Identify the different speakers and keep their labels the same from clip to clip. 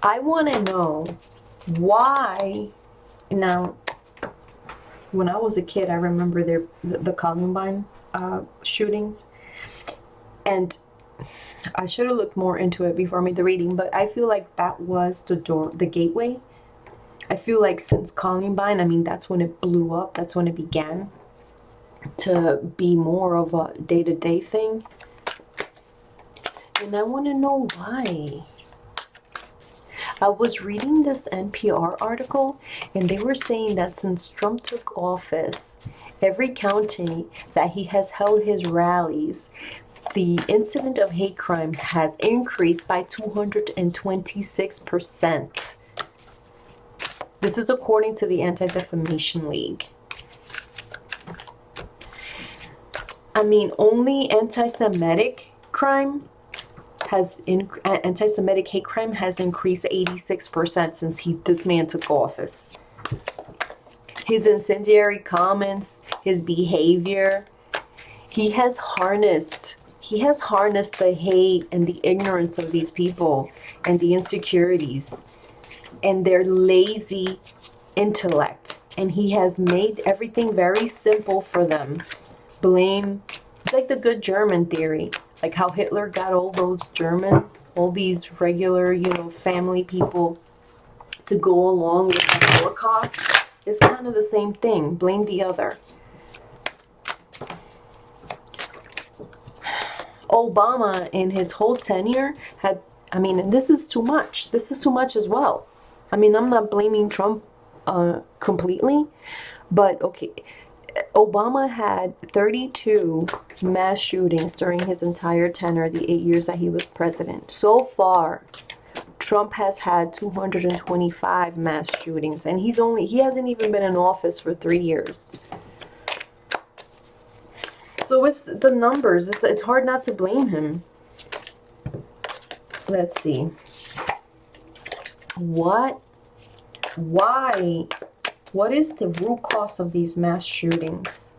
Speaker 1: I want to know why. Now, when I was a kid, I remember the Columbine shootings, and I should have looked more into it before I made the reading. But I feel like that was the door, the gateway. I feel like since Columbine, I mean, that's when it blew up. That's when it began to be more of a day-to-day thing. And I want to know why. I was reading this NPR article, and they were saying that since Trump took office, every county that he has held his rallies, the incident of hate crime has increased by 226%. This is according to the Anti-Defamation League. I mean, only anti-Semitic hate crime has increased 86% since this man took office. His incendiary comments, his behavior, he has harnessed the hate and the ignorance of these people and the insecurities and their lazy intellect, and he has made everything very simple for them. Blame, it's like the good German theory, like how Hitler got all those Germans, all these regular, family people to go along with the Holocaust. It's kind of the same thing. Blame the other. Obama in his whole tenure and this is too much. This is too much as well. I mean, I'm not blaming Trump completely, but okay. Obama had 32 mass shootings during his entire tenure, the 8 years that he was president. So far, Trump has had 225 mass shootings, and he hasn't even been in office for 3 years. So it's the numbers. It's hard not to blame him. Let's see. Why? What is the root cause of these mass shootings?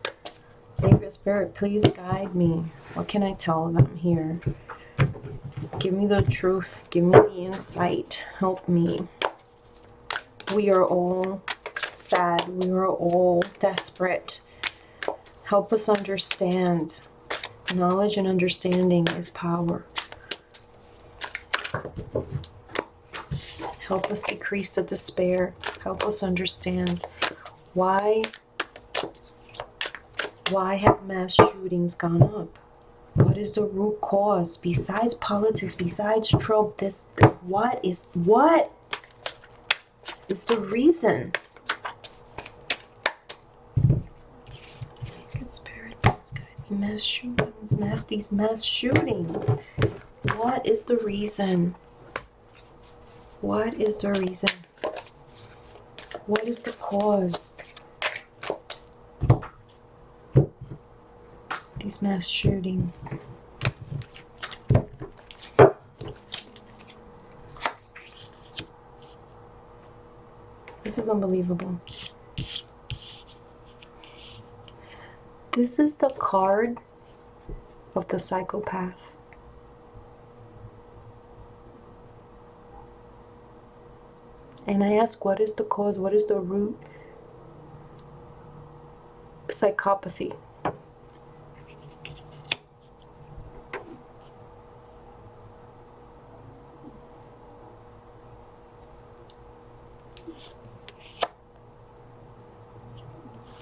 Speaker 1: Sacred Spirit, please guide me. What can I tell them here? Give me the truth. Give me the insight. Help me. We are all sad. We are all desperate. Help us understand. Knowledge and understanding is power. Help us decrease the despair. Help us understand why have mass shootings gone up? What is the root cause? Besides politics, besides Trump, what is the reason? Sacred Spirit, please guide me. Mass shootings, these mass shootings. What is the reason? What is the reason? What is the cause? These mass shootings. This is unbelievable. This is the card of the psychopath. And I ask, what is the cause? What is the root? Psychopathy.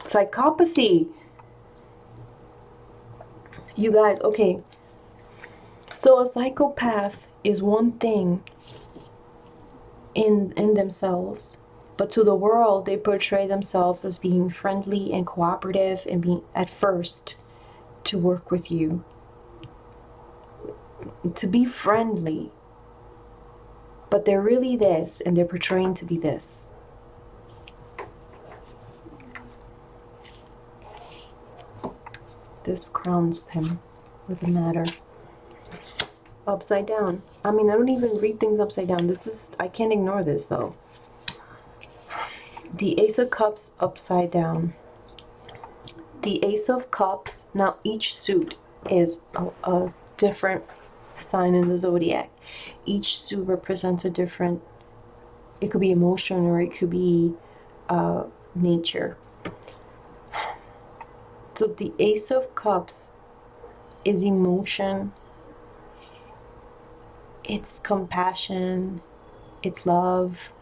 Speaker 1: Psychopathy. You guys, okay. So a psychopath is one thing in themselves, but to the world they portray themselves as being friendly and cooperative and being at first to work with you, to be friendly, but they're really this and they're portraying to be this. This crowns him with a matter. Upside down. I mean, I don't even read things upside down. I can't ignore this though. The Ace of Cups upside down. The Ace of Cups, now each suit is a different sign in the zodiac. Each suit represents a different It could be emotion, or it could be nature. So the Ace of Cups is emotion, it's compassion, it's love,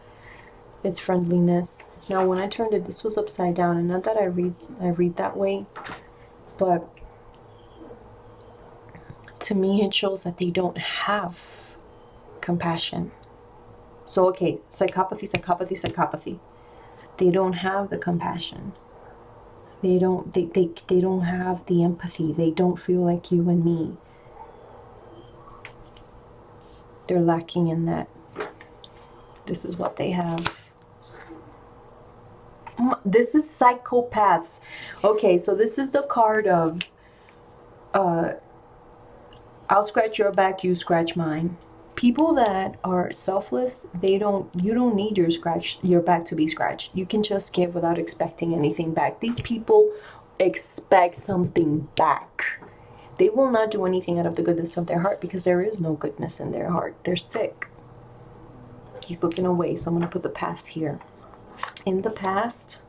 Speaker 1: it's friendliness. Now when I turned it, this was upside down, and not that I read that way, but to me it shows that they don't have compassion. So okay, psychopathy. They don't have the compassion. They don't have the empathy. They don't feel like you and me. They're lacking in that. This is what they have. This is psychopaths. Okay, so this is the card of I'll scratch your back, you scratch mine. People that are selfless, you don't need your back to be scratched. You can just give without expecting anything back. These people expect something back. They will not do anything out of the goodness of their heart, because there is no goodness in their heart. They're sick. He's looking away, so I'm going to put the past here. In the past,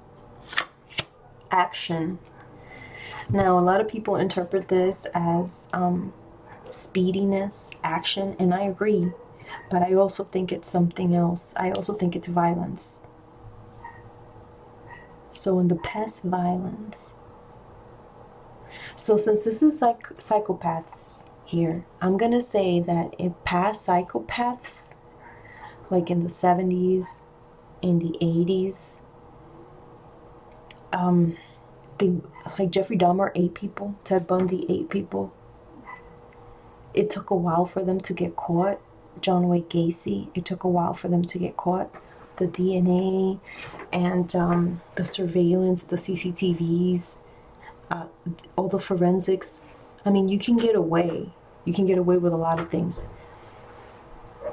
Speaker 1: action. Now, a lot of people interpret this as speediness, action, and I agree, but I also think it's something else. I also think it's violence. So in the past, violence. So since this is psychopaths here, I'm gonna say that in past psychopaths, like in the 70s, in the 80s, like Jeffrey Dahmer, 8 people, Ted Bundy, 8 people. It took a while for them to get caught. John Wayne Gacy, it took a while for them to get caught. The DNA and the surveillance, the CCTVs, all the forensics. I mean, you can get away. You can get away with a lot of things.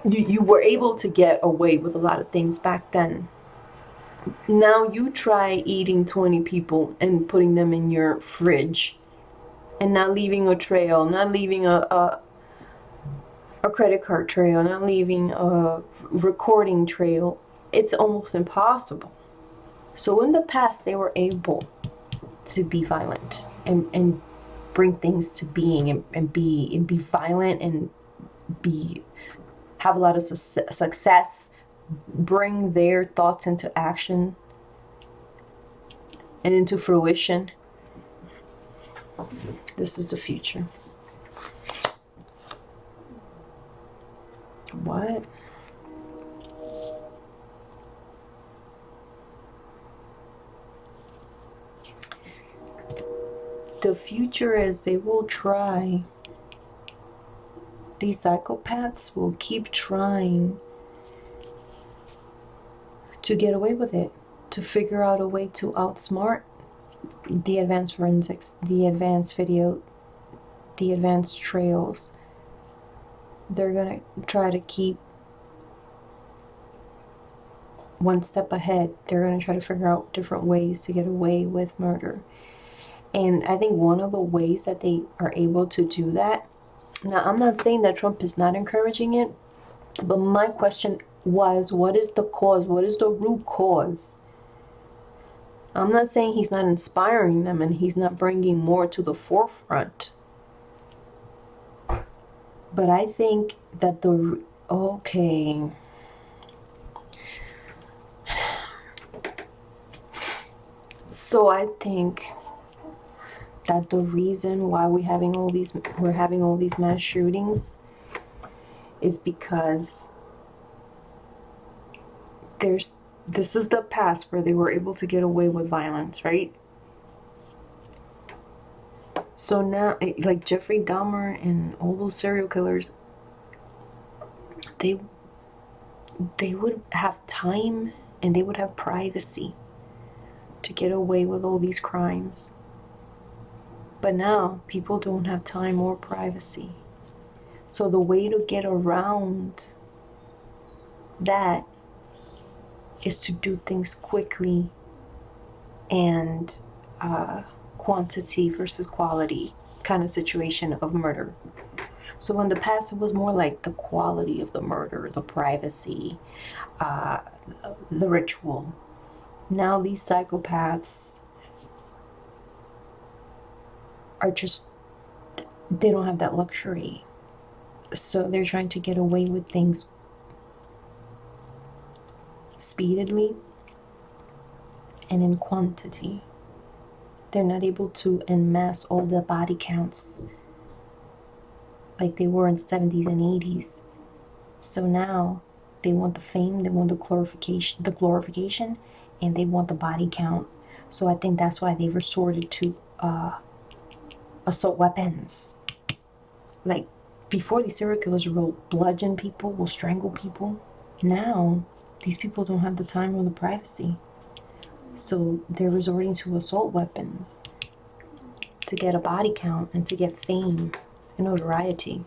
Speaker 1: You were able to get away with a lot of things back then. Now you try eating 20 people and putting them in your fridge and not leaving a trail, not leaving a credit card trail, not leaving a recording trail. It's almost impossible. So in the past, they were able to be violent and bring things to being and be violent and have a lot of success, bring their thoughts into action and into fruition. This is the future. What? The future is they will try. These psychopaths will keep trying to get away with it, to figure out a way to outsmart the advanced forensics, the advanced video, the advanced trails. They're gonna try to keep one step ahead. They're gonna try to figure out different ways to get away with murder. And I think one of the ways that they are able to do that, now I'm not saying that Trump is not encouraging it, but my question was, what is the cause? What is the root cause? I'm not saying he's not inspiring them and he's not bringing more to the forefront. But I think that So I think that the reason why we're having all these mass shootings is because this is the past where they were able to get away with violence, right? So now, like Jeffrey Dahmer and all those serial killers, they would have time and they would have privacy to get away with all these crimes. But now, people don't have time or privacy. So the way to get around that is to do things quickly and quantity versus quality kind of situation of murder. So in the past, it was more like the quality of the murder, the privacy, uh, the ritual. Now these psychopaths are just, they don't have that luxury. So they're trying to get away with things speedily and in quantity. They're not able to enmass all the body counts like they were in the 70s and 80s. So now they want the fame, they want the glorification, and they want the body count. So I think that's why they resorted to assault weapons. Like before, these serial killers will bludgeon people, will strangle people. Now these people don't have the time or the privacy. So they're resorting to assault weapons to get a body count and to get fame and notoriety.